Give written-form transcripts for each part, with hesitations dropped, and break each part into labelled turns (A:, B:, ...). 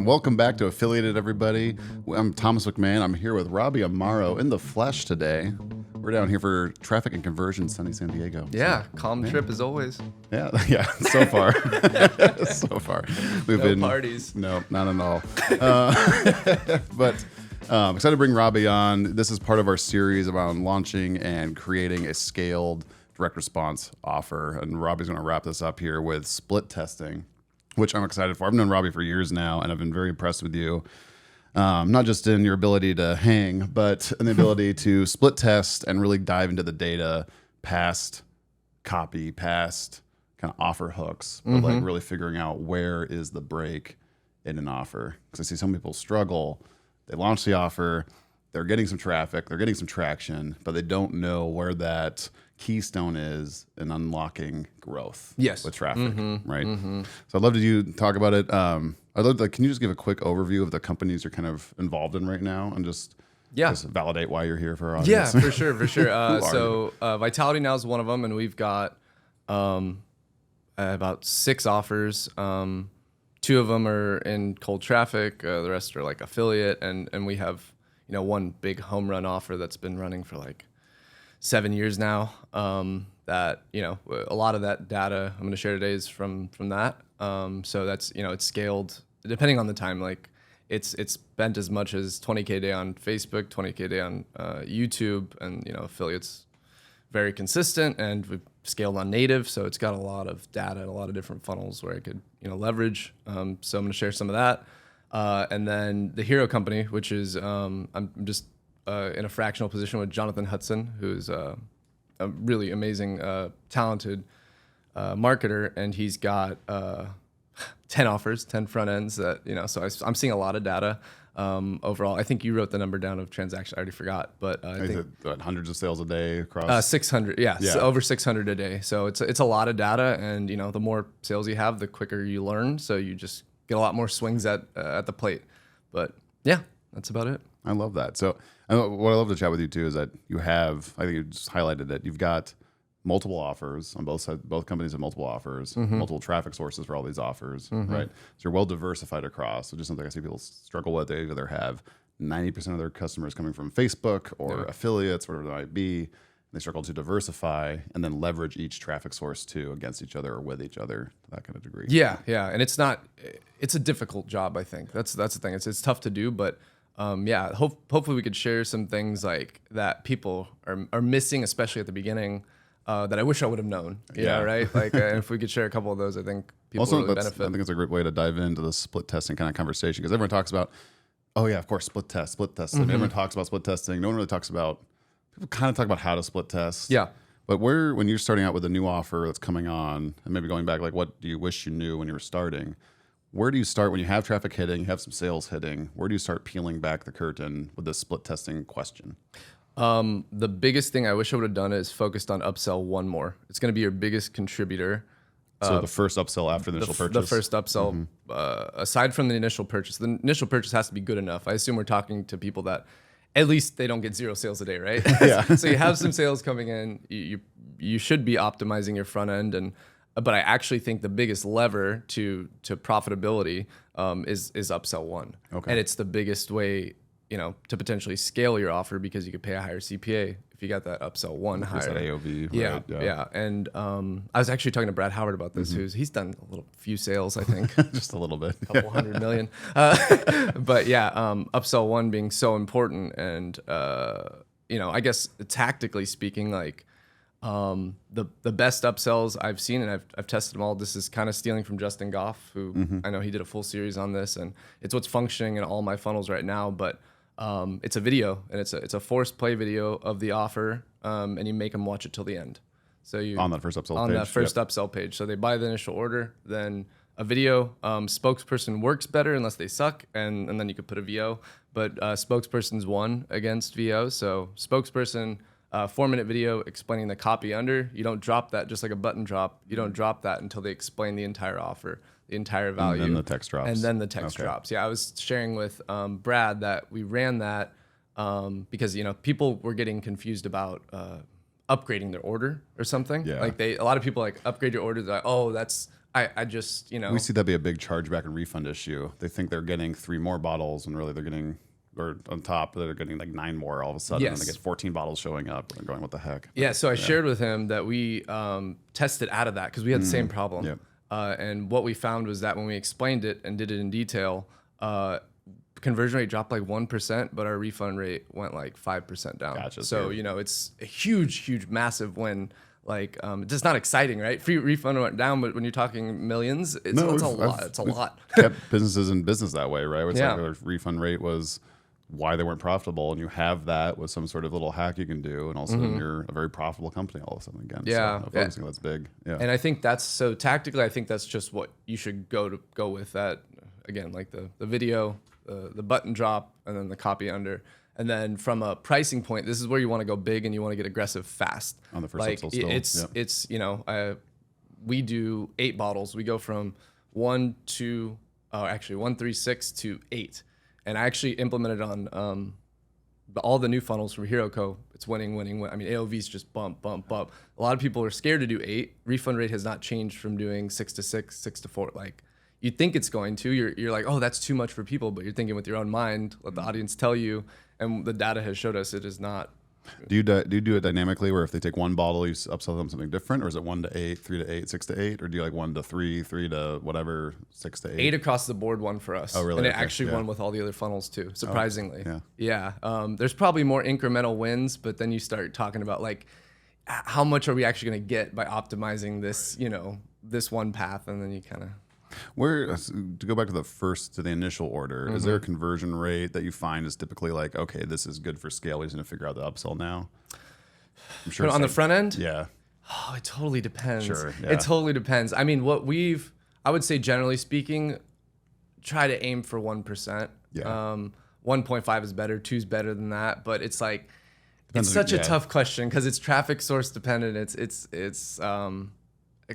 A: Welcome back to Affiliated, everybody. I'm Thomas McMahon. I'm here with Robby Amaro in the flesh today. We're down here for traffic and conversion, sunny San Diego.
B: Yeah, calm trip as always.
A: Yeah, so far. So far. We've
B: No parties.
A: No, not at all. But excited to bring Robby on. This is part of our series about launching and creating a scaled direct response offer. And Robby's going to wrap this up here with split testing, which I'm excited for. I've known Robby for years now, and I've been very impressed with you. Not just in your ability to hang, but in the ability to split test and really dive into the data past copy, past kind of offer hooks, but like really figuring out where is the break in an offer. Because I see some people struggle. They launch the offer, they're getting some traffic, they're getting some traction, but they don't know where that keystone is in unlocking growth with traffic, right? So I'd love to talk about it. I'd love to, can you just give a quick overview of the companies you're kind of involved in right now and just validate why you're here for our audience?
B: Yeah, for sure. So Vitality Now is one of them, and we've got about 6 offers. 2 of them are in cold traffic. The rest are like affiliate, and we have one big home run offer that's been running for like 7 years now. That a lot of that data I'm going to share today is from that. So that's it's scaled depending on the time. Like it's spent as much as 20K a day on Facebook, 20K a day on YouTube, and affiliates very consistent. And we've scaled on native, so it's got a lot of data and a lot of different funnels where I could leverage. So I'm going to share some of that. And then the Hero Company, which is I'm just in a fractional position with Jonathan Hudson, who's a really amazing, talented marketer, and he's got 10 offers, 10 front ends that So I'm seeing a lot of data overall. I think you wrote the number down of transactions. I already forgot, but I think
A: hundreds of sales a day across
B: 600. Yeah. So over 600 a day. So it's a lot of data, and the more sales you have, the quicker you learn. So you just get a lot more swings at the plate. But yeah, that's about it.
A: I love that. So what I love to chat with you too is that you have, I think you just highlighted that you've got multiple offers on both sides. Both companies have multiple offers, multiple traffic sources for all these offers, right? So you're well diversified across. So just something I see people struggle with. They either have 90% of their customers coming from Facebook or affiliates, whatever it might be. They struggle to diversify and then leverage each traffic source too against each other or with each other to that kind of degree.
B: Yeah, and it's a difficult job. I think that's the thing. It's tough to do, but hopefully we could share some things like that people are missing, especially at the beginning, that I wish I would have known. Right? Like if we could share a couple of those, I think people
A: also,
B: would benefit.
A: I think it's a great way to dive into the split testing kind of conversation, because everyone talks about, oh yeah, of course, split test. Everyone talks about split testing. No one really talks about, people kind of talk about how to split test.
B: Yeah.
A: But when you're starting out with a new offer that's coming on, and maybe going back, like what do you wish you knew when you were starting? Where do you start when you have traffic hitting, you have some sales hitting? Where do you start peeling back the curtain with this split testing question?
B: The biggest thing I wish I would have done is focused on upsell one more. It's going to be your biggest contributor.
A: So the first upsell after the initial purchase?
B: The first upsell, aside from the initial purchase. The initial purchase has to be good enough. I assume we're talking to people that at least they don't get 0 sales a day, right?
A: Yeah.
B: So you have some sales coming in. You should be optimizing your front end, but I actually think the biggest lever to profitability is upsell one. Okay. And it's the biggest way to potentially scale your offer, because you could pay a higher CPA if you got that upsell one higher.
A: That AOV.
B: Yeah,
A: right?
B: yeah. And I was actually talking to Brad Howard about this. He's done a few sales, I think.
A: Just a little bit.
B: A couple $100 million. But yeah, upsell one being so important. And, I guess tactically speaking, like the best upsells I've seen, and I've tested them all. This is kind of stealing from Justin Goff, who I know he did a full series on this, and it's what's functioning in all my funnels right now. But it's a video, and it's a forced play video of the offer, and you make them watch it till the end. So you
A: on that first upsell
B: on
A: page.
B: that first upsell page. So they buy the initial order, then a video. Spokesperson works better unless they suck, and then you could put a VO. But spokesperson's won against VO. So spokesperson, 4-minute video explaining the copy under. You don't drop that just like a button drop. You don't drop that until they explain the entire offer, the entire value.
A: And then the text drops.
B: Drops. Yeah, I was sharing with Brad that we ran that because people were getting confused about upgrading their order or something.
A: Yeah.
B: Like a lot of people like upgrade your order. They're like, oh, I just,
A: We see that be a big chargeback and refund issue. They think they're getting 3 more bottles, and really they're getting, or on top, they're getting like 9 more all of a sudden,
B: Yes.
A: and they get 14 bottles showing up. And they're going, what the heck?
B: Yeah, so I shared with him that we tested out of that because we had the same problem.
A: Yep.
B: And what we found was that when we explained it and did it in detail, conversion rate dropped like 1%, but our refund rate went like 5% down.
A: Gotcha.
B: So, it's a huge, massive win. Like, it's just not exciting, right? Free refund went down, but when you're talking millions, it's a lot. It's a lot.
A: Kept businesses in business that way, right? It's
B: Yeah.
A: like their refund rate was why they weren't profitable, and you have that with some sort of little hack you can do, and also you're a very profitable company all of a sudden again.
B: Yeah.
A: So I think that's big. Yeah.
B: And I think that's so tactically, I think that's just what you should go with that. Again, like the video, the button drop, and then the copy under. And then from a pricing point, this is where you want to go big and you want to get aggressive fast.
A: On the first
B: like
A: upsell still.
B: it's we do 8 bottles. We go from 136 to 8. And I actually implemented on all the new funnels from Hero Co. It's winning. I mean, AOV's just bump. A lot of people are scared to do 8. Refund rate has not changed from doing 6 to 6, 6 to 4. Like, you think it's going to. You're like, oh, that's too much for people, but you're thinking with your own mind. Let the audience tell you, and the data has showed us it is not.
A: Do you do it dynamically, where if they take 1 bottle, you upsell them something different, or is it 1 to 8, 3 to 8, 6 to 8, or do you like 1 to 3, 3 to whatever, 6 to 8?
B: 8 across the board won for us.
A: Oh, really?
B: And it
A: Okay.
B: actually won with all the other funnels too, surprisingly.
A: Yeah.
B: There's probably more incremental wins, but then you start talking about like, how much are we actually going to get by optimizing this, this one path, and then you kind of.
A: Where to go back to the initial order, is there a conversion rate that you find is typically like, okay, this is good for scale, we just need to figure out the upsell now? I'm sure
B: On the front end?
A: Yeah.
B: Oh, it totally depends.
A: Sure, yeah.
B: It totally depends. I mean, I would say generally speaking, try to aim for 1%.
A: Yeah.
B: 1.5 is better, 2 is better than that, but it's like,
A: Depends
B: it's
A: on-
B: such a
A: yeah.
B: tough question because it's traffic source dependent. It's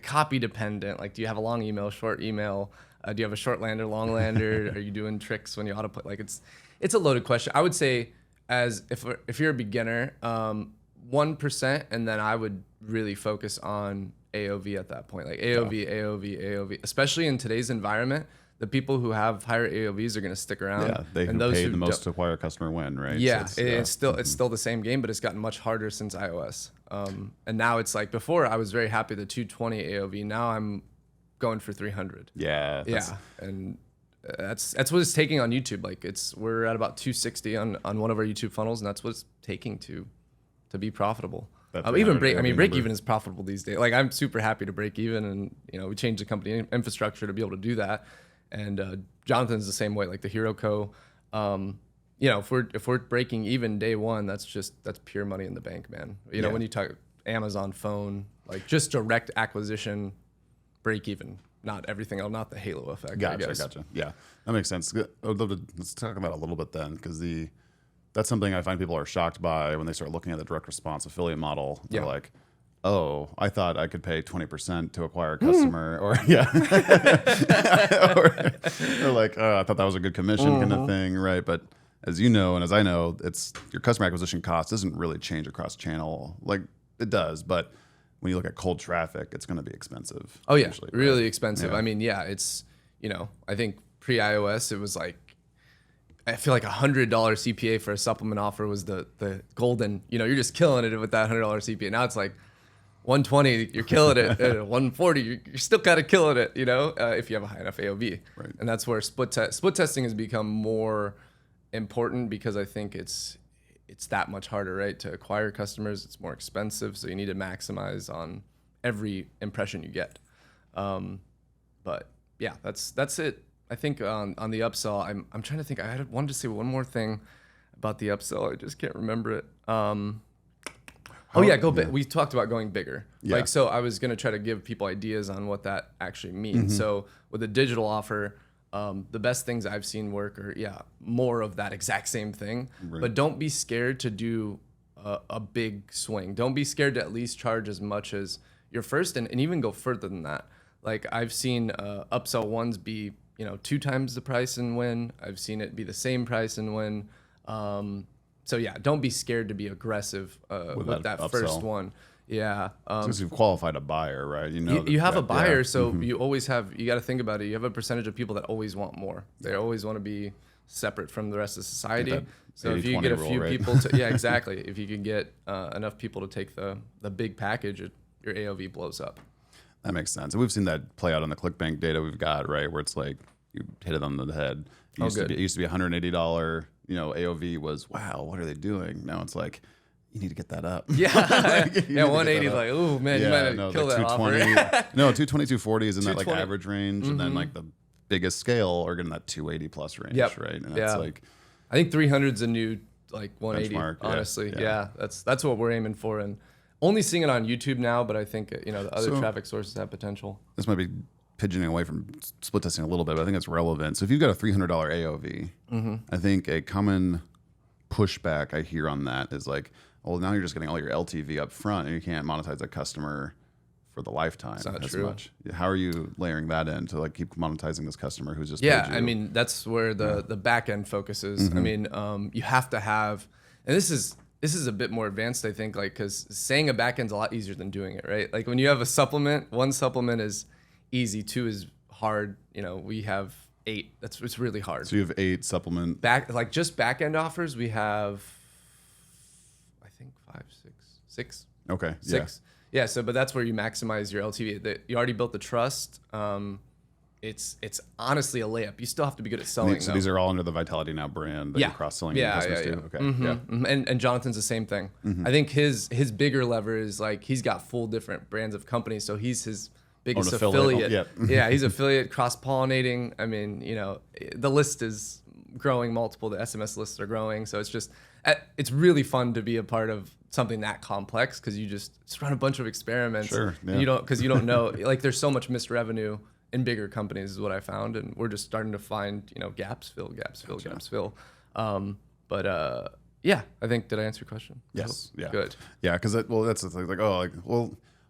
B: copy dependent. Like, do you have a long email, short email? Do you have a short lander, long lander? Are you doing tricks when you autoplay? Like, it's a loaded question. I would say, as if you're a beginner, 1%, and then I would really focus on AOV at that point. Like AOV, especially in today's environment. The people who have higher AOVs are going to stick around.
A: Yeah, they
B: and
A: who
B: those
A: pay
B: who
A: the most
B: don't-
A: to acquire a customer win, right?
B: Yeah,
A: So
B: it's still the same game, but it's gotten much harder since iOS. And now it's like, before I was very happy with the 220 AOV. Now I'm going for 300.
A: Yeah.
B: Yeah, and that's what it's taking on YouTube. Like, we're at about 260 on one of our YouTube funnels, and that's what it's taking to be profitable.
A: That
B: Even
A: 300
B: break
A: number.
B: even is profitable these days. Like, I'm super happy to break even, and we changed the company infrastructure to be able to do that. And Jonathan's the same way. Like the Hero Co. If we're breaking even day one, that's pure money in the bank, man.
A: Yeah.
B: When you talk Amazon phone, like just direct acquisition, break even, not everything else, not the halo effect. I guess.
A: Gotcha. Yeah, that makes sense. I'd love to let's talk about it a little bit then, because that's something I find people are shocked by when they start looking at the direct response affiliate model. They're
B: Yeah.
A: like, oh, I thought I could pay 20% to acquire a customer, or or like, oh, I thought that was a good commission kind of thing, right? But as you know, and as I know, it's your customer acquisition cost doesn't really change across channel. Like, it does, but when you look at cold traffic, it's going to be expensive.
B: Oh yeah,
A: usually,
B: really
A: right?
B: expensive.
A: Yeah.
B: I mean, yeah, it's I think pre-iOS it was like, I feel like $100 CPA for a supplement offer was the golden. You're just killing it with that $100 CPA. Now it's like 120, you're killing it. 140, you're still kind of killing it. If you have a high enough AOV.
A: Right.
B: And that's where split testing has become more important, because I think it's that much harder, right, to acquire customers. It's more expensive, so you need to maximize on every impression you get. But yeah, that's it. I think on the upsell, I'm trying to think. I wanted to say one more thing about the upsell. I just can't remember it. Go big. We talked about going bigger.
A: Yeah.
B: So I was gonna try to give people ideas on what that actually means. So with a digital offer, the best things I've seen work are more of that exact same thing.
A: Right.
B: But don't be scared to do a big swing. Don't be scared to at least charge as much as your first, and even go further than that. Like, I've seen upsell ones be 2 times the price and win. I've seen it be the same price and win. So yeah, don't be scared to be aggressive with that
A: upsell.
B: first one. Yeah.
A: Because you've qualified a buyer, right? You know,
B: You have a buyer,
A: yeah.
B: so you always have, you got to think about it. You have a percentage of people that always want more. They always want to be separate from the rest of society.
A: That
B: So if you get a
A: 80-20
B: few
A: rule, right?
B: people to, yeah, exactly. If you can get enough people to take the big package, your AOV blows up.
A: That makes sense. And we've seen that play out on the ClickBank data we've got, right? Where it's like you hit it on the head. It used to be $180, AOV was, wow, what are they doing? Now it's like, you need to get that up.
B: Yeah. Yeah, 180 is like, oh man, you might have killed that offer.
A: 220, 240 is in that like
B: 220.
A: average range. And then like the biggest scale are getting that 280 plus range, right? And that's like,
B: I think 300 is a new like 180,
A: benchmark,
B: honestly. Yeah. That's what we're aiming for. And only seeing it on YouTube now, but I think, the other traffic sources have potential.
A: This might be pigeoning away from split testing a little bit, but I think it's relevant. So if you've got a $300 AOV, I think a common pushback I hear on that is like, well, now you're just getting all your LTV up front and you can't monetize that customer for the lifetime as much. How are you layering that in to like keep monetizing this customer who's just paid you?
B: I mean, that's where the back end focuses. I mean, you have to have, and this is a bit more advanced, I think, like, because saying a back end's a lot easier than doing it, right? Like when you have a supplement, one supplement is easy, two is hard. We have 8. It's really hard.
A: So you have 8 supplement
B: just back end offers. We have, I think 5, 6.
A: Okay.
B: 6. Yeah. So, but that's where you maximize your LTV. You already built the trust. It's honestly a layup. You still have to be good at selling.
A: So these are all under the Vitality Now brand that you're cross-selling your customers to? Okay.
B: Mm-hmm. And Jonathan's the same thing. I think his bigger lever is like he's got full different brands of companies. So he's his biggest affiliate. Yeah, he's affiliate, cross-pollinating. I mean, the list is growing, multiple. The SMS lists are growing. So it's really fun to be a part of something that complex because you just run a bunch of experiments.
A: Sure. Yeah.
B: And you don't know, like there's so much missed revenue in bigger companies is what I found. And we're just starting to find, gaps fill. Yeah, I think, did I answer your question?
A: Yes. Yeah.
B: Good.
A: Yeah. Cause that's the thing. Like,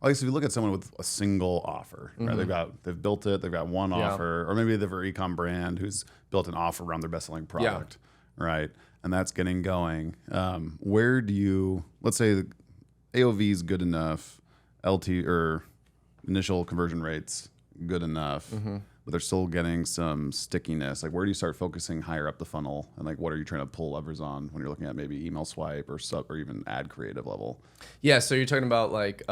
A: at least if you look at someone with a single offer, right? They've built it, they've got one offer, or maybe they've an e-com brand who's built an offer around their best-selling product, right? And that's getting going. Where do you, let's say the AOV is good enough, LT or initial conversion rates good enough, but they're still getting some stickiness. Like where do you start focusing higher up the funnel? And like what are you trying to pull levers on when you're looking at maybe email swipe or sub or even ad creative level?
B: Yeah, so you're talking about like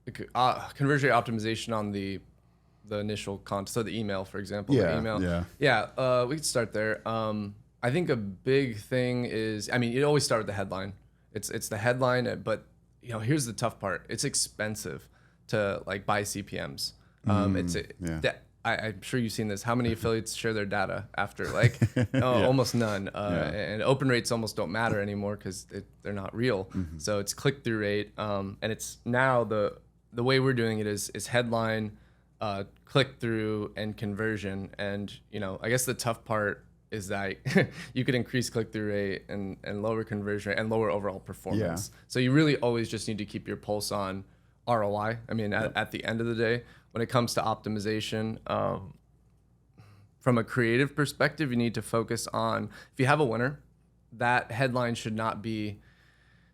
B: conversion rate optimization on the initial content, so the email, for example. We could start there. I think a big thing is, I mean, you always start with the headline. It's the headline, but here's the tough part. It's expensive to like buy CPMs. I'm sure you've seen this. How many affiliates share their data after? Like, almost none. And open rates almost don't matter anymore because they're not real. So it's click-through rate, and it's now the way we're doing it is headline, click-through, and conversion. And I guess the tough part is that you could increase click-through rate and lower conversion rate and lower overall performance. So you really always just need to keep your pulse on ROI. I mean, at the end of the day, when it comes to optimization, from a creative perspective, you need to focus on, if you have a winner, that headline should not be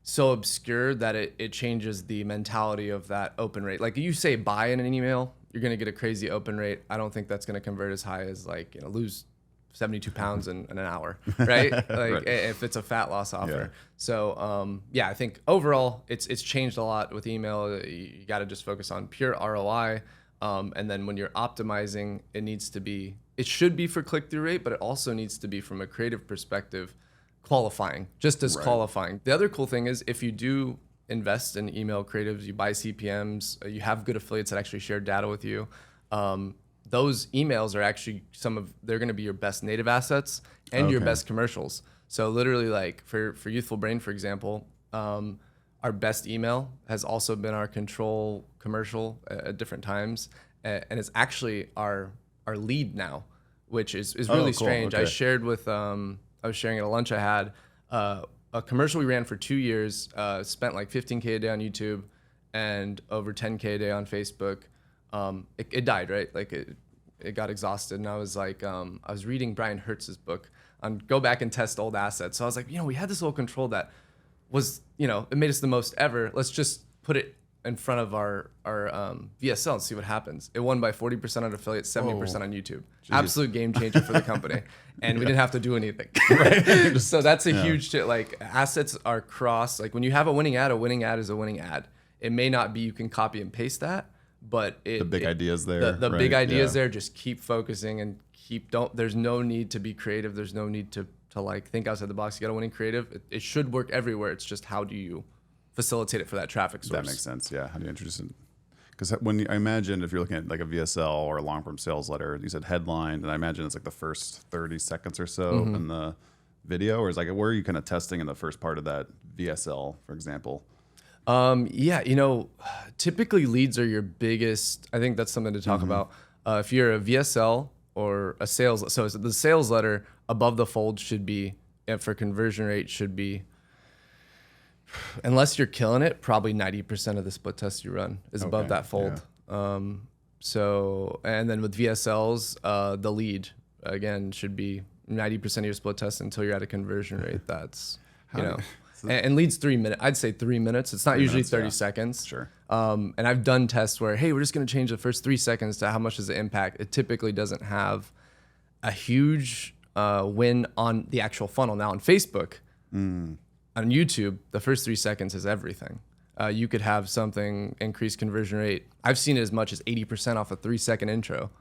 B: so obscure that it changes the mentality of that open rate. Like you say buy in an email, you're going to get a crazy open rate. I don't think that's going to convert as high as like, lose 72 pounds in an hour, right? Like if it's a fat loss offer. So I think overall it's changed a lot with email. You got to just focus on pure ROI. And then when you're optimizing, it should be for click-through rate, but it also needs to be from a creative perspective, qualifying, just as qualifying. The other cool thing is if you do invest in email creatives, you buy CPMs, you have good affiliates that actually share data with you. Those emails are actually they're going to be your best native assets and your best commercials. So literally like for Youthful Brain, for example, our best email has also been our control commercial at different times. And it's actually our lead now, which is really strange. Okay. I was sharing at a lunch I had, a commercial we ran for 2 years, spent like $15K a day on YouTube and over $10K a day on Facebook. It died, right? Like it got exhausted. And I was like, I was reading Brian Hertz's book on go back and test old assets. So I was like, we had this little control that was, it made us the most ever. Let's just put it in front of our VSL and see what happens. It won by 40% on affiliate, 70% on YouTube. Absolute game changer for the company. And we didn't have to do anything. Right. So that's a huge like assets are cross. Like when you have a winning ad is a winning ad. It may not be you can copy and paste that, but the
A: big ideas there.
B: The big ideas there. Just keep focusing and there's no need to be creative. There's no need to like think outside the box. You got to winning creative. It should work everywhere. It's just how do you facilitate it for that traffic source?
A: That makes sense. Yeah. How do you introduce it? Because I imagine if you're looking at like a VSL or a long form sales letter, you said headline, and I imagine it's like the first 30 seconds or so in the video, or is like where are you kind of testing in the first part of that VSL, for example?
B: Yeah, typically leads are your biggest. I think that's something to talk about. If you're a VSL or a sales, so the sales letter above the fold should be, and for conversion rate should be, unless you're killing it, probably 90% of the split tests you run is above that fold. Yeah. So, and then with VSLs, the lead again should be 90% of your split tests until you're at a conversion rate that's, and leads 3 minutes. I'd say 3 minutes. It's not usually 30 seconds.
A: Sure.
B: And I've done tests where, hey, we're just going to change the first 3 seconds to how much does it impact. It typically doesn't have a huge win on the actual funnel. Now on Facebook, on YouTube, the first 3 seconds is everything. You could have something increase conversion rate. I've seen it as much as 80% off a 3-second intro.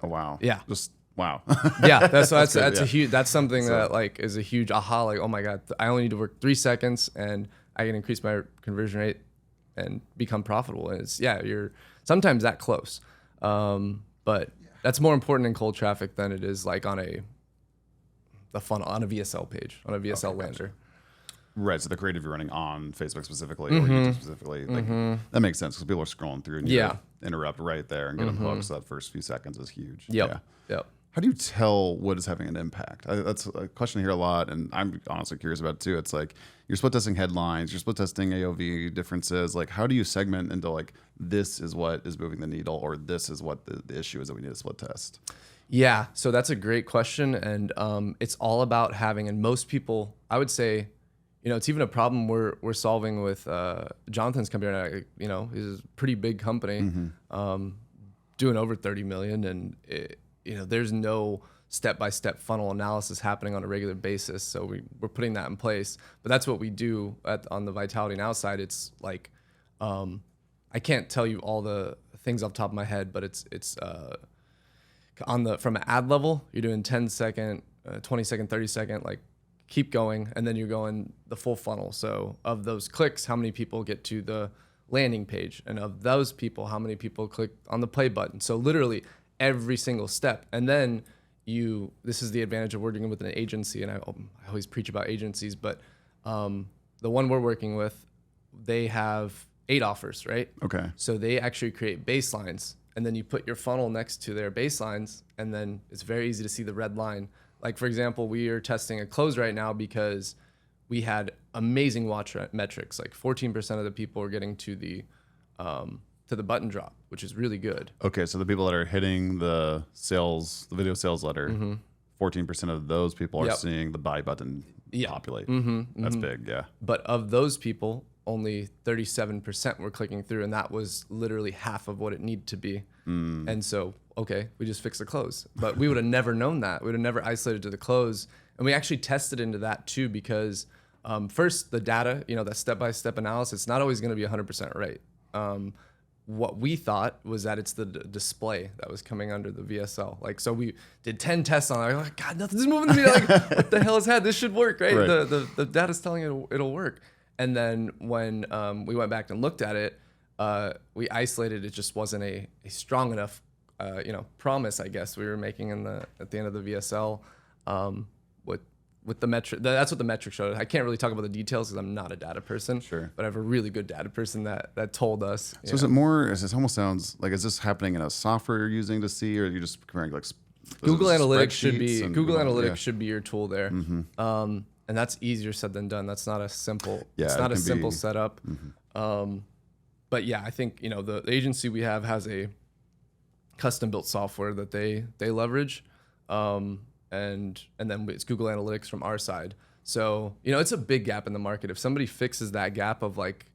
A: Oh wow.
B: Yeah.
A: Just wow.
B: Yeah, that's a huge. That's something that like is a huge aha. Like, oh my god, I only need to work 3 seconds and I can increase my conversion rate and become profitable. And it's you're sometimes that close, but that's more important in cold traffic than it is like on the funnel on a VSL page on a VSL lander.
A: Gotcha. Right, so the creative you're running on Facebook specifically or YouTube specifically, like that makes sense because people are scrolling through and you interrupt right there and get them hooked. So that first few seconds is huge.
B: Yep.
A: How do you tell what is having an impact? That's a question I hear a lot, and I'm honestly curious about it too. It's like you're split testing headlines, you're split testing AOV differences. Like, how do you segment into like this is what is moving the needle, or this is what the issue is that we need to split test?
B: Yeah, so that's a great question, and it's all about having. And most people, I would say, it's even a problem we're solving with Jonathan's company right now. He's a pretty big company, doing over 30 million, and there's no step-by-step funnel analysis happening on a regular basis. So we're putting that in place. But that's what we do on the Vitality Now side. It's like, I can't tell you all the things off the top of my head, but it's from an ad level, you're doing 10-second, 20-second, 30-second, like keep going. And then you're going the full funnel. So of those clicks, how many people get to the landing page? And of those people, how many people click on the play button? So literally every single step. And then this is the advantage of working with an agency, and I always preach about agencies, but the one we're working with, they have 8 offers, right?
A: Okay.
B: So they actually create baselines, and then you put your funnel next to their baselines, and then it's very easy to see the red line. Like, for example, we are testing a close right now because we had amazing watch metrics. Like 14% of the people are getting to the button drop, which is really good.
A: Okay, so the people that are hitting the video sales letter, 14% of those people are seeing the buy button populate. That's big, yeah.
B: But of those people, only 37% were clicking through, and that was literally half of what it needed to be. And so, okay, we just fixed the close. But we would have never known that. We would have never isolated to the close. And we actually tested into that too, because first, the data, that step-by-step analysis, it's not always going to be 100% right. What we thought was that it's the display that was coming under the VSL. Like, so we did 10 tests on it. Like, God, nothing's moving to me. Like, what the hell is that? This should work, right? The data's telling it'll work. And then when we went back and looked at it, we isolated. It just wasn't a strong enough, promise, I guess, we were making at the end of the VSL. With the metric, that's what the metric showed. I can't really talk about the details because I'm not a data person.
A: Sure.
B: But I have a really good data person that told us.
A: So is it more? This almost sounds like, is this happening in a software you're using to see, or are you just comparing like
B: Google Analytics should be should be your tool there. And that's easier said than done. That's not a simple. It's not a simple setup. But yeah, I think the agency we have has a custom built software that they leverage. And then it's Google Analytics from our side. So, it's a big gap in the market. If somebody fixes that gap of like,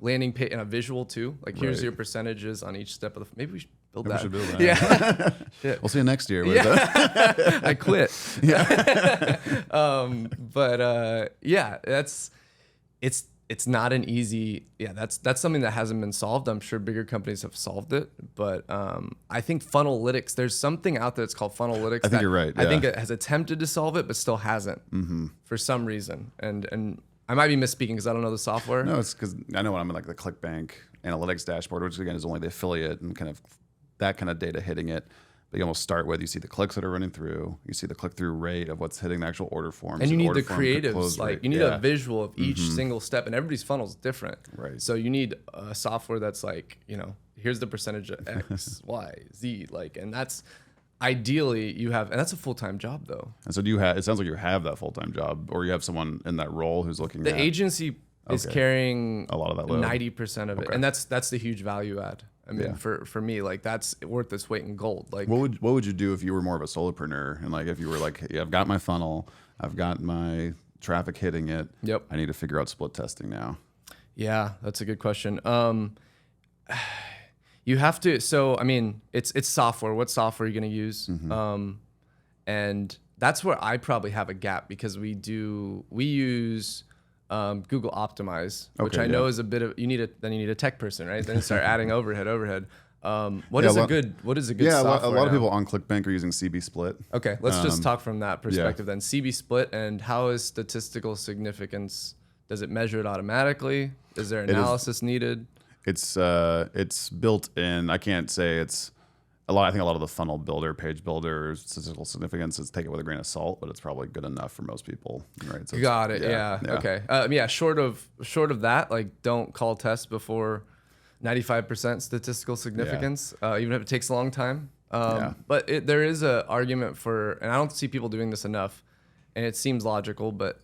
B: landing page and a visual too. Like here's
A: Right.
B: your percentages on each step of the. Maybe we should build
A: Maybe
B: that.
A: we should build that.
B: Yeah. Shit.
A: We'll see you next year. With
B: Yeah. I quit. Yeah, it's not an easy. Yeah, that's something that hasn't been solved. I'm sure bigger companies have solved it, but I think Funnelytics. There's something out there that's called Funnelytics.
A: I think you're right.
B: I think
A: yeah.
B: it has attempted to solve it, but still hasn't for some reason. And I might be misspeaking because I don't know the software.
A: No, it's because I know when I'm in like the ClickBank analytics dashboard, which again is only the affiliate and kind of that kind of data hitting it. But you almost start with you see the clicks that are running through, you see the click-through rate of what's hitting the actual order forms,
B: and you need
A: order
B: the
A: form to
B: creatives,
A: close
B: like
A: rate.
B: you need
A: Yeah.
B: a visual of each single step, and everybody's funnel is different.
A: Right.
B: So you need a software that's like, here's the percentage of X, Y, Z, like, and that's ideally you have, and that's a full-time job though.
A: And so do you have? It sounds like you have that full-time job, or you have someone in that role who's looking
B: The
A: at
B: agency is carrying
A: a lot of that load.
B: 90% of it, and that's the huge value add. I mean, for me, like that's worth its weight in gold. Like,
A: what would you do if you were more of a solopreneur and like if you were like, yeah, I've got my funnel, I've got my traffic hitting it.
B: Yep.
A: I need to figure out split testing now.
B: Yeah, that's a good question. You have to. So I mean, it's software. What software are you going to use? And that's where I probably have a gap because we use Google Optimize, which I know is a bit of you need a tech person, right? Then you start adding overhead. What is a good software?
A: A lot of
B: now?
A: people on ClickBank are using CB Split.
B: Okay, let's just talk from that perspective then. CB Split, and how is statistical significance? Does it measure it automatically? Is there analysis needed?
A: It's built in. I can't say it's a lot. I think a lot of the funnel builder, page builder, statistical significance is take it with a grain of salt, but it's probably good enough for most people, right? So
B: Got it. Yeah. Okay. Short of that, like don't call tests before 95% statistical significance, even if it takes a long time. But there is a argument for, and I don't see people doing this enough, and it seems logical, but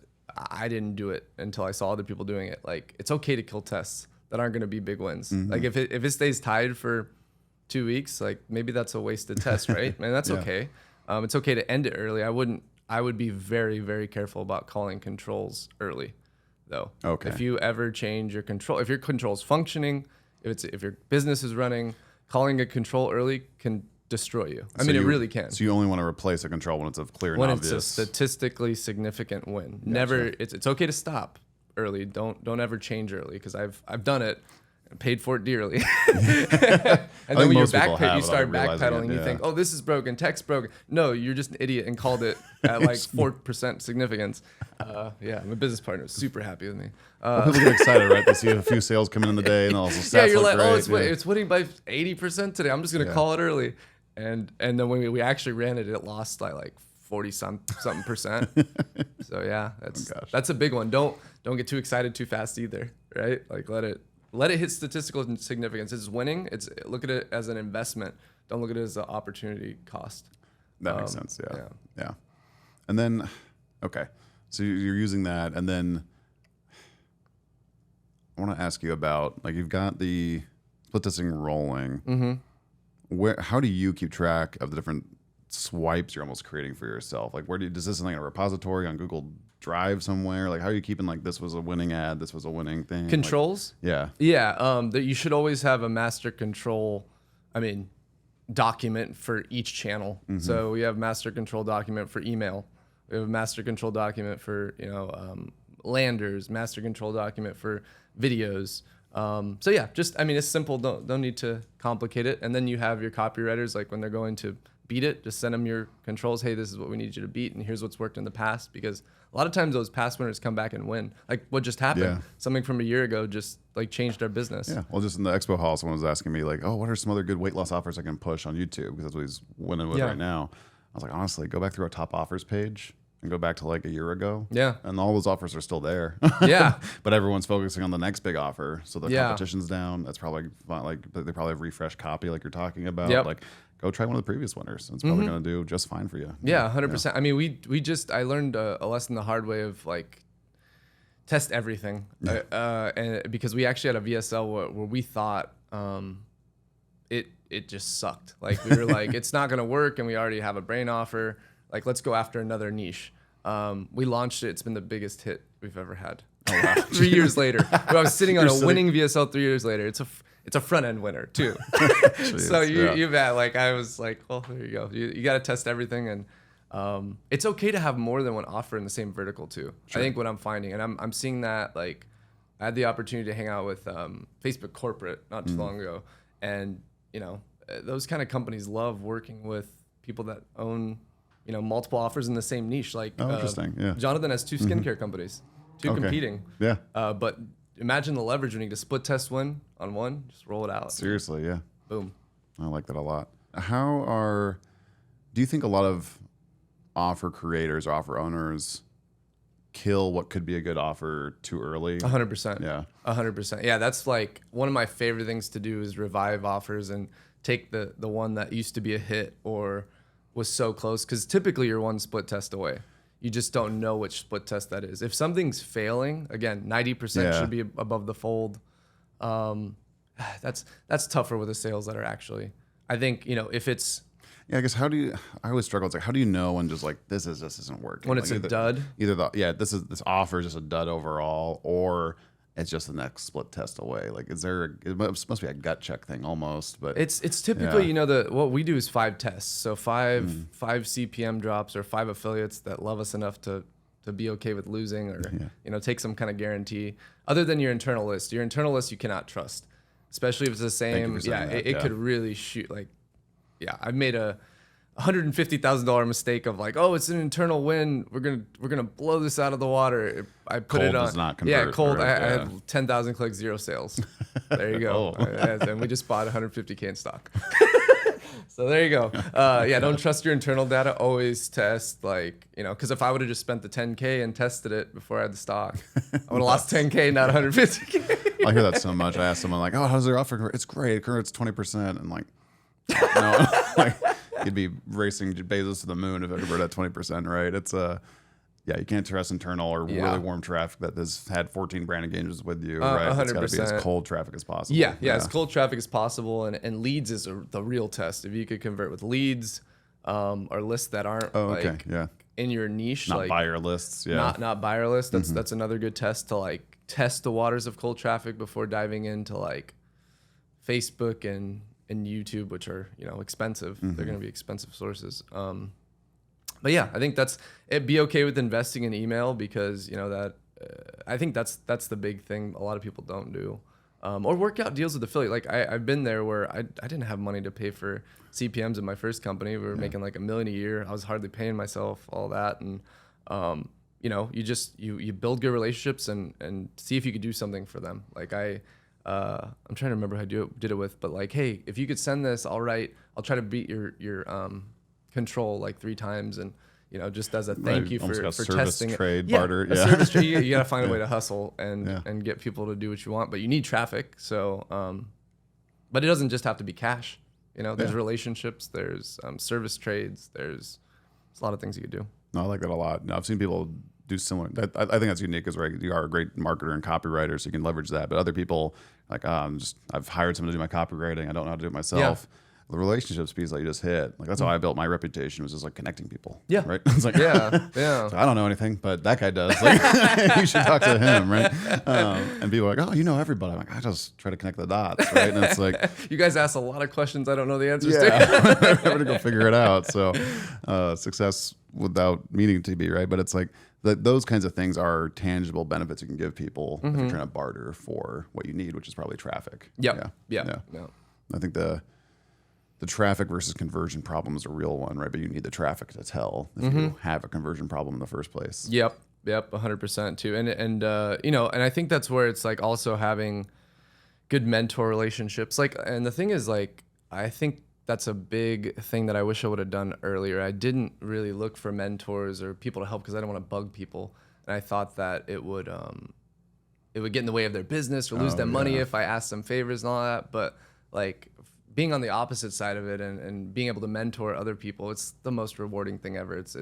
B: I didn't do it until I saw other people doing it. Like it's okay to kill tests that aren't going to be big wins. Like if it stays tied for 2 weeks, like maybe that's a wasted test, right? And that's okay. It's okay to end it early. I would be very, very careful about calling controls early though.
A: Okay.
B: If you ever change your control, if your control's functioning, if your business is running, calling a control early can destroy you. I mean, it really can.
A: So you only want to replace a control when it's a clear and
B: When
A: obvious.
B: it's a statistically significant win. Never. It's okay to stop early. Don't ever change early because I've done it. Paid for it dearly. And then when you start backpedaling, you think, oh, this is broken, tech's broken. No, you're just an idiot and called it at like 4% significance. My business partner is super happy with me.
A: Well, people get excited, right? They see a few sales come in the day and all those stats
B: you're
A: look
B: like,
A: great.
B: it's winning by 80% today. I'm just gonna call it early. And then when we actually ran it, it lost by like 40-something percent. So yeah, that's a big one. Don't get too excited too fast either, right? Like let it hit statistical significance. It's winning. Look at it as an investment. Don't look at it as an opportunity cost.
A: That makes sense. Yeah. And then, okay, so you're using that, and then I want to ask you about like you've got the split testing rolling. How do you keep track of the different swipes you're almost creating for yourself? Like does this something in a repository on Google Drive somewhere? Like how are you keeping like this was a winning ad, this was a winning thing?
B: Controls?
A: Like,
B: that you should always have a master control, document for each channel. So we have master control document for email. We have a master control document for landers, master control document for videos. It's simple. Don't need to complicate it. And then you have your copywriters, like when they're going to beat it, just send them your controls. Hey, this is what we need you to beat, and here's what's worked in the past. Because a lot of times those past winners come back and win. Like what just happened?
A: Yeah.
B: Something from a year ago just like changed our business.
A: Yeah. Well, just in the expo hall, someone was asking me like, "Oh, what are some other good weight loss offers I can push on YouTube?" Because that's what he's winning with right now. I was like, honestly, go back through our top offers page and go back to like a year ago.
B: Yeah.
A: And all those offers are still there.
B: Yeah.
A: But everyone's focusing on the next big offer. So the competition's down. That's probably fine. Like they probably have refreshed copy like you're talking about.
B: Yep.
A: Like go try one of the previous winners. It's probably going to do just fine for you.
B: Yeah, 100%. I mean, I learned a lesson the hard way of like test everything. And because we actually had a VSL where we thought it just sucked. Like we were like, it's not going to work. And we already have a brain offer. Like, let's go after another niche. We launched it. It's been the biggest hit we've ever had.
A: wow.
B: 3 years later. But I was sitting on
A: You're
B: a
A: sitting-
B: winning VSL 3 years later. It's a front end winner too. So you bet. Like I was like, well, there you go. You got to test everything, and it's okay to have more than one offer in the same vertical too.
A: Sure.
B: I think what I'm finding, and I'm seeing that, like I had the opportunity to hang out with Facebook corporate not too long ago, and those kind of companies love working with people that own multiple offers in the same niche. Like
A: interesting. Yeah.
B: Jonathan has 2 skincare companies, 2 competing.
A: Yeah.
B: But imagine the leverage when you get a split test win on one, just roll it out.
A: Seriously, yeah.
B: Boom.
A: I like that a lot. Do you think a lot of offer creators or offer owners kill what could be a good offer too early?
B: 100%.
A: Yeah.
B: 100%. Yeah, that's like one of my favorite things to do is revive offers and take the one that used to be a hit or was so close, because typically you're one split test away. You just don't know which split test that is. If something's failing, again, 90% should be above the fold. That's tougher with the sales that are actually. I think if it's
A: I guess I always struggle. It's like, how do you know when just like this isn't working?
B: when
A: like
B: it's a dud.
A: Either this offer is just a dud overall, or it's just the next split test away. Like, it must be a gut check thing almost, but
B: It's typically what we do is 5 tests. So 5 CPM drops or 5 affiliates that love us enough to be okay with losing, or take some kind of guarantee. Other than your internal list, you cannot trust, especially if it's the same. It could really shoot. Like, I've made a $150,000 mistake of like, oh, it's an internal win. We're gonna blow this out of the water. I put
A: Cold
B: it on.
A: does not convert,
B: Cold.
A: right?
B: I had 10,000 clicks, 0 sales. There you go. And we just bought 150K in stock. So there you go. Don't trust your internal data. Always test, like, because if I would have just spent the 10K and tested it before I had the stock, I would have lost 10K, not 150K.
A: I hear that so much. I ask someone like, oh, how's their offer? It's great. It converts 20%. And like, no, like you'd be racing Bezos to the moon if it converted at 20%, right? It's you can't trust internal or really warm traffic that has had 14 brand engagements with you, right?
B: 100%.
A: It's got to be as cold traffic as possible.
B: Yeah, as cold traffic as possible, and leads is the real test. If you could convert with leads, or lists that aren't in your niche,
A: not
B: like
A: buyer lists,
B: not buyer lists. That's another good test to like test the waters of cold traffic before diving into like Facebook and YouTube, which are expensive. They're going to be expensive sources. But I think it'd be okay with investing in email, because I think that's the big thing a lot of people don't do, or work out deals with affiliate. Like I've been there where I didn't have money to pay for CPMs in my first company. We were making like $1 million a year. I was hardly paying myself all that, and you build good relationships and see if you could do something for them. Like I'm trying to remember who I did it with, but like, hey, if you could send this, I'll try to beat your control like 3 times, and just as a thank you for testing
A: trade,
B: it.
A: Barter.
B: A service trade. You got to find a way to hustle and get people to do what you want, but you need traffic. So, but it doesn't just have to be cash. There's relationships, there's service trades, there's a lot of things you could do.
A: No, I like that a lot. No, I've seen people do similar. I think that's unique, because you are a great marketer and copywriter, so you can leverage that. But other people, like, I've hired someone to do my copywriting. I don't know how to do it myself. The relationships piece that you just hit, like, that's how I built my reputation, was just like connecting people.
B: Yeah.
A: Right. It's like, so I don't know anything, but that guy does. Like, you should talk to him, right? And people are like, oh, everybody. I'm like, I just try to connect the dots, right? And it's like,
B: you guys ask a lot of questions I don't know the answers to.
A: I'm gonna go figure it out. So, success without meaning to be, right? But it's like those kinds of things are tangible benefits you can give people if you're trying to barter for what you need, which is probably traffic.
B: Yeah.
A: I think the traffic versus conversion problem is a real one, right? But you need the traffic to tell if you have a conversion problem in the first place.
B: Yep, 100% too. And and I think that's where it's like also having good mentor relationships. Like, and the thing is, like, I think that's a big thing that I wish I would have done earlier. I didn't really look for mentors or people to help because I didn't want to bug people, and I thought that it would get in the way of their business or lose them money if I asked them favors and all that. But like, being on the opposite side of it and being able to mentor other people, it's the most rewarding thing ever. It's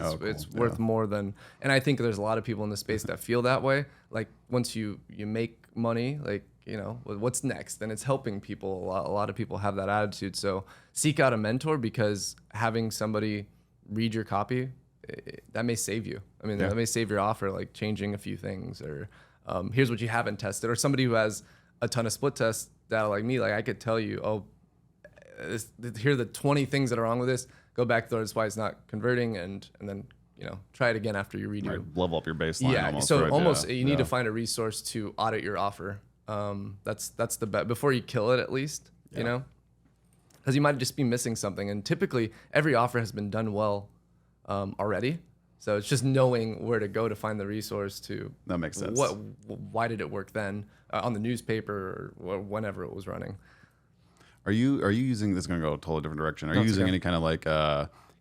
B: worth more than, and I think there's a lot of people in the space that feel that way. Like, once you make money, like, what's next? And it's helping people. A lot of people have that attitude. So seek out a mentor, because having somebody read your copy, that may save you. I mean, that may save your offer, like changing a few things or Here's what you haven't tested. Or somebody who has a ton of split test data like me, like I could tell you, oh, here are the 20 things that are wrong with this. Go back there. That's why it's not converting, and then try it again after you redo.
A: Right, level up your baseline.
B: Yeah.
A: Almost,
B: So
A: right?
B: almost
A: Yeah.
B: you need to find a resource to audit your offer. That's the bet before you kill it, at least. Because you might just be missing something, and typically every offer has been done well already. So it's just knowing where to go to find the resource to.
A: That makes sense.
B: Why did it work then on the newspaper or whenever it was running?
A: Are you using this? Is going to go a totally different direction. Are you using any kind of like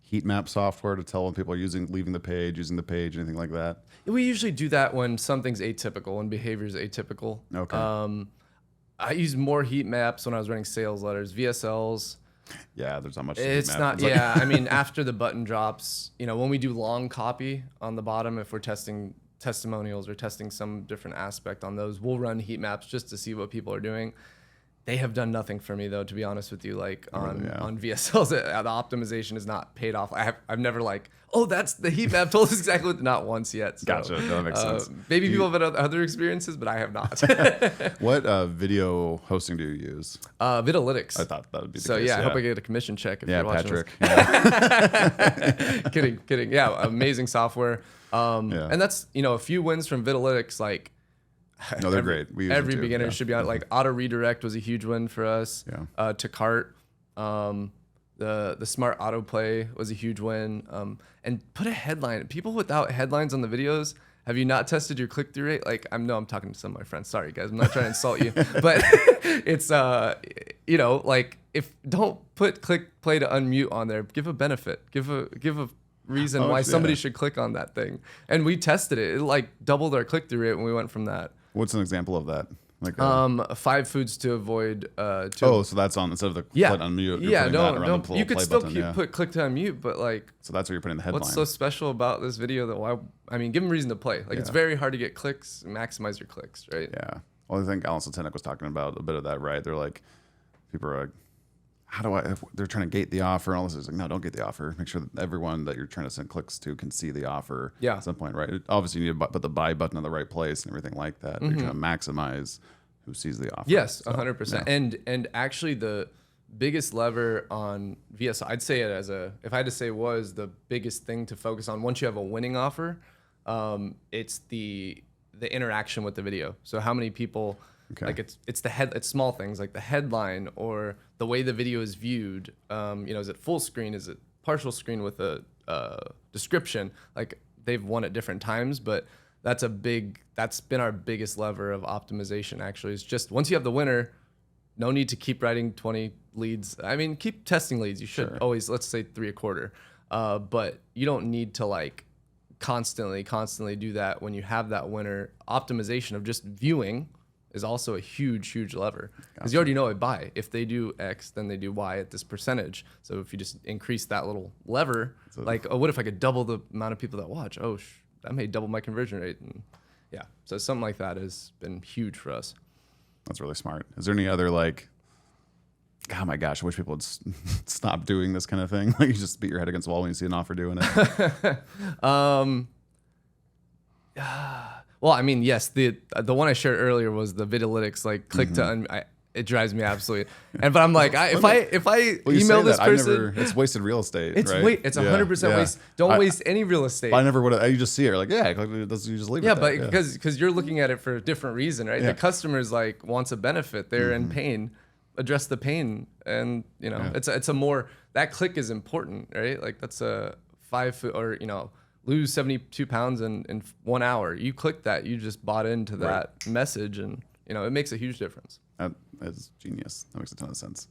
A: heat map software to tell when people are leaving the page, using the page, anything like that?
B: We usually do that when something's atypical, when behavior is atypical.
A: Okay.
B: I used more heat maps when I was running sales letters, VSLs.
A: Yeah, there's not much.
B: It's
A: heat map.
B: not.
A: It's like-
B: Yeah, I mean, after the button drops, when we do long copy on the bottom, if we're testing testimonials or testing some different aspect on those, we'll run heat maps just to see what people are doing. They have done nothing for me, though, to be honest with you. Like on VSLs, the optimization is not paid off. I've never that's the heat map told us exactly what, not once yet. So,
A: Gotcha. That makes sense.
B: Maybe people have had other experiences, but I have not.
A: What video hosting do you use?
B: Vitalytics.
A: I thought that would be the
B: So
A: case.
B: I hope I get a commission check if
A: Yeah,
B: you're watching
A: Patrick.
B: this. Kidding. Yeah, amazing software. And that's a few wins from Vitalytics. Like,
A: No, they're great. We use them
B: every
A: too.
B: beginner
A: Yeah.
B: should be on. Like auto redirect was a huge win for us.
A: Yeah.
B: To cart, the smart autoplay was a huge win. And put a headline. People without headlines on the videos. Have you not tested your click-through rate? Like I'm talking to some of my friends. Sorry guys, I'm not trying to insult you, but it's like if don't put click play to unmute on there. Give a benefit. Give a reason why somebody should click on that thing. And we tested it. It like doubled our click-through rate when we went from that.
A: What's an example of that? Like
B: 5 foods to avoid.
A: so that's on instead of the click unmute. You're putting that around the
B: you could
A: play
B: still
A: button,
B: put click to unmute, but like.
A: So that's where you're putting the headline.
B: What's so special about this video that give them reason to play. Like it's very hard to get clicks, maximize your clicks, right?
A: Yeah. Well, I think Alan Satanek was talking about a bit of that, right? They're like, people are like, they're trying to gate the offer and all this. It's like, no, don't gate the offer. Make sure that everyone that you're trying to send clicks to can see the offer at some point, right? Obviously, you need to put the buy button in the right place and everything like that. You're trying to maximize who sees the offer.
B: Yes, 100%. And actually, the biggest lever on VS, I'd say it if I had to say was the biggest thing to focus on once you have a winning offer, it's the interaction with the video. So how many people... Okay. Like it's small things like the headline or the way the video is viewed. Is it full screen? Is it partial screen with a description? Like they've won at different times, but that's been our biggest lever of optimization. Actually, is just once you have the winner, no need to keep writing 20 leads. I mean, keep testing leads. You should always, let's say 3 a quarter, but you don't need to like constantly do that. When you have that winner, optimization of just viewing is also a huge lever because you already know a buy. If they do X, then they do Y at this percentage. So if you just increase that little lever, what if I could double the amount of people that watch? Oh, that may double my conversion rate. And so something like that has been huge for us.
A: That's really smart. Is there any other oh my gosh, I wish people would stop doing this kind of thing. Like you just beat your head against the wall when you see an offer doing it.
B: Well, I mean, yes, the one I shared earlier was the Vitalytics, like click to it drives me absolutely. But I'm like, if I email this person,
A: it's wasted real estate.
B: It's
A: right?
B: It's 100% waste. Don't waste any real estate.
A: I never would. You just see it like, you just leave it.
B: Yeah, but because you're looking at it for a different reason, right? The customer's like wants a benefit. They're in pain. Address the pain, and it's a more that click is important, right? Like that's a 5 foot or lose 72 pounds in 1 hour. You click that, you just bought into that message, and it makes a huge difference.
A: That's genius. That makes a ton of sense.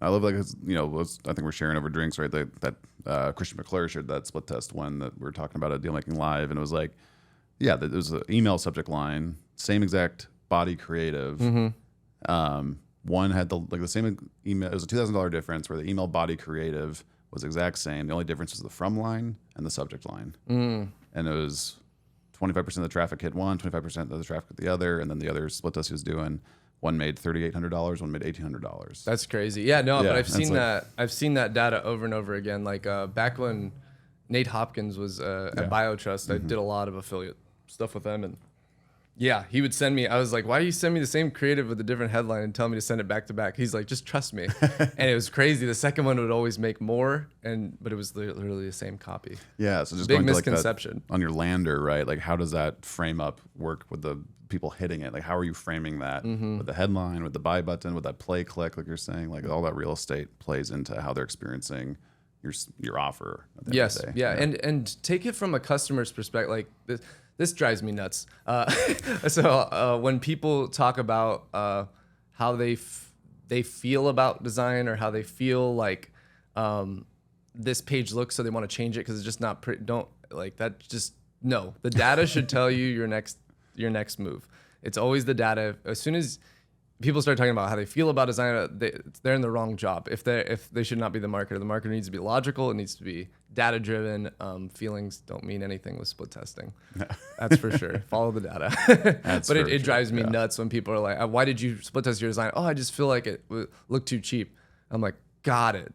A: I love I think we're sharing over drinks, right? That Christian McClure shared that split test one that we were talking about at Deal Making Live, and it was like, there was an email subject line, same exact body creative. One had the same email. It was a $2,000 difference where the email body creative was the exact same. The only difference was the from line and the subject line. And it was 25% of the traffic hit one, 25% of the traffic hit the other, and then the other split test he was doing, one made $3,800, one made $1,800.
B: That's crazy. Yeah, no, but I've seen that. I've seen that data over and over again. Like back when Nate Hopkins was at BioTrust, I did a lot of affiliate stuff with them, and Yeah, he would send me. I was like, why do you send me the same creative with a different headline and tell me to send it back to back? He's like, just trust me. And it was crazy. The second one would always make more, but it was literally the same copy.
A: Yeah, so just
B: Big
A: going to
B: misconception.
A: like that on your lander, right? Like, how does that frame up work with the people hitting it? Like, how are you framing that with the headline, with the buy button, with that play click, like you're saying? Like, all that real estate plays into how they're experiencing your offer. At the end
B: Yes,
A: of the day.
B: yeah, and take it from a customer's perspective. Like this drives me nuts. So when people talk about how they feel about design, or how they feel like this page looks, so they want to change it because it's just not pretty. Don't like that. Just no. The data should tell you your next move. It's always the data. As soon as people start talking about how they feel about design, they're in the wrong job. If they should not be the marketer. The marketer needs to be logical. It needs to be data driven. Feelings don't mean anything with split testing. That's for sure. Follow the data. But it drives me nuts when people are like, why did you split test your design? Oh, I just feel like it looked too cheap. I'm like, got it.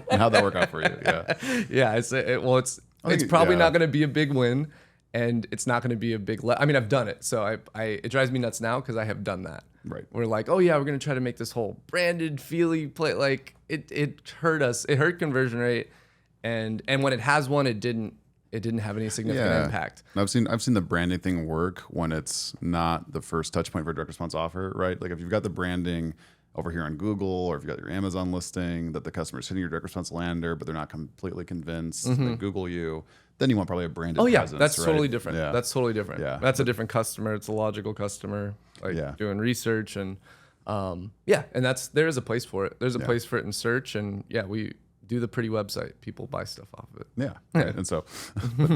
A: And how'd that work out for you? Yeah.
B: Yeah. It's probably not going to be a big win. And it's not going to be a big. I mean, I've done it, so it drives me nuts now because I have done that.
A: Right.
B: We're like, oh yeah, we're going to try to make this whole branded, feely play. Like it hurt us. It hurt conversion rate, and when it has one, it didn't have any significant impact.
A: I've seen the branding thing work when it's not the first touch point for a direct response offer, right? Like if you've got the branding over here on Google, or if you've got your Amazon listing that the customer's hitting your direct response lander, but they're not completely convinced, they Google you. Then you want probably a branded presence.
B: That's
A: right?
B: totally different.
A: Yeah.
B: That's totally different.
A: Yeah.
B: That's a different customer. It's a logical customer, doing research and and there is a place for it. There's a place for it in search, and we do the pretty website. People buy stuff off of it.
A: Yeah. And so, but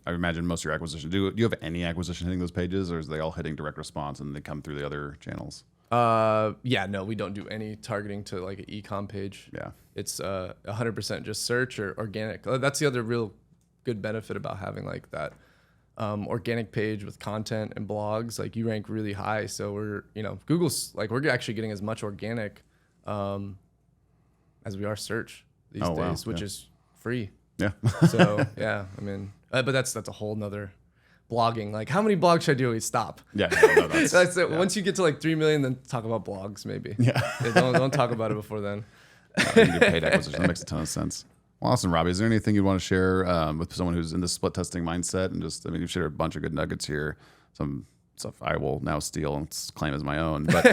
A: I imagine most of your acquisition. Do you have any acquisition hitting those pages, or is they all hitting direct response and they come through the other channels?
B: No, we don't do any targeting to like an e-com page.
A: Yeah.
B: It's 100% just search or organic. That's the other real good benefit about having like that organic page with content and blogs. Like you rank really high, so Google's like we're actually getting as much organic as we are search these days, which is free.
A: Yeah.
B: So I mean, but that's a whole nother blogging. Like how many blogs should I do? We stop.
A: Yeah. No,
B: that's it. Once you get to like 3 million, then talk about blogs maybe.
A: Yeah.
B: Don't talk about it before then.
A: You do paid acquisition. That makes a ton of sense. Well, awesome, Robby. Is there anything you'd want to share with someone who's in the split testing mindset? And you've shared a bunch of good nuggets here. Some stuff I will now steal and claim as my own, but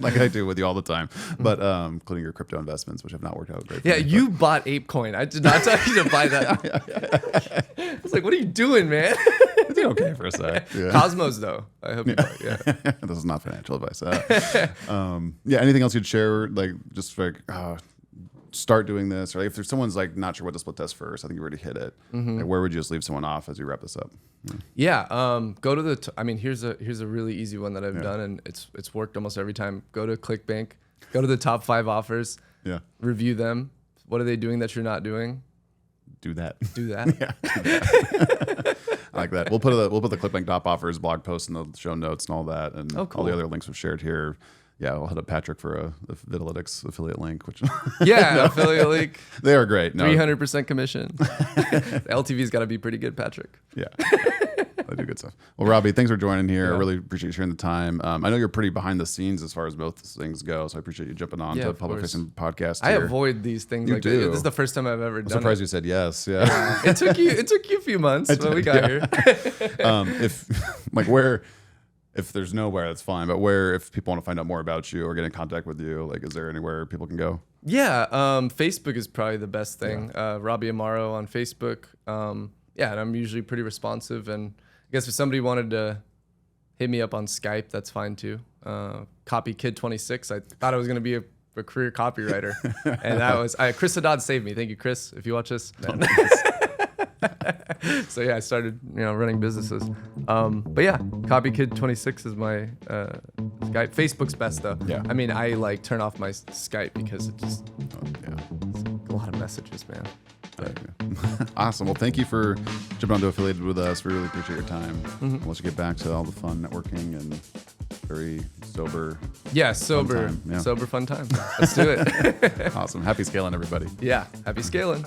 A: like I do with you all the time. But including your crypto investments, which have not worked out great.
B: Yeah, you bought ApeCoin. I did not tell you to buy that. I was like, what are you doing, man?
A: I did okay for a sec. Yeah.
B: Cosmos, though. I hope you buy it. Yeah.
A: This is not financial advice. Anything else you'd share? Like just like. Start doing this, or like if there's someone's like not sure what to split test first, I think you already hit it. Like where would you just leave someone off as you wrap this up?
B: Go to the here's a really easy one that I've done, and it's worked almost every time. Go to ClickBank, go to the top 5 offers, review them. What are they doing that you're not doing?
A: Do that.
B: Do that.
A: Yeah, do that. I like that. We'll put the ClickBank top offers blog post in the show notes and all that, and all the other links we've shared here. Yeah, we'll hit up Patrick for a Vitalytics affiliate link, which
B: affiliate link.
A: They are great.
B: 300% commission. The LTV's got to be pretty good, Patrick.
A: Yeah, they do good stuff. Well, Robby, thanks for joining here. I really appreciate you sharing the time. I know you're pretty behind the scenes as far as both things go, so I appreciate you jumping on to public facing podcast.
B: I avoid these things. This is the first time I've ever done.
A: I'm surprised you said yes. Yeah,
B: it took you a few months, but we got here.
A: If there's nowhere, that's fine. But if people want to find out more about you or get in contact with you, like, is there anywhere people can go?
B: Yeah, Facebook is probably the best thing. Robby Amaro on Facebook. And I'm usually pretty responsive. And I guess if somebody wanted to hit me up on Skype, that's fine too. Copy Kid 26. I thought I was going to be a career copywriter, and that was Chris Haddad saved me. Thank you, Chris, if you watch this. So I started running businesses. But yeah, Copy Kid 26 is my Skype. Facebook's best though.
A: Yeah.
B: I mean, I like turn off my Skype because it just it's a lot of messages, man.
A: Awesome. Well, thank you for jumping onto Affiliated with us. We really appreciate your time. I'll let you get back to all the fun networking and very sober.
B: Yeah, sober fun time. Let's do it.
A: Awesome. Happy scaling, everybody.
B: Yeah, happy scaling.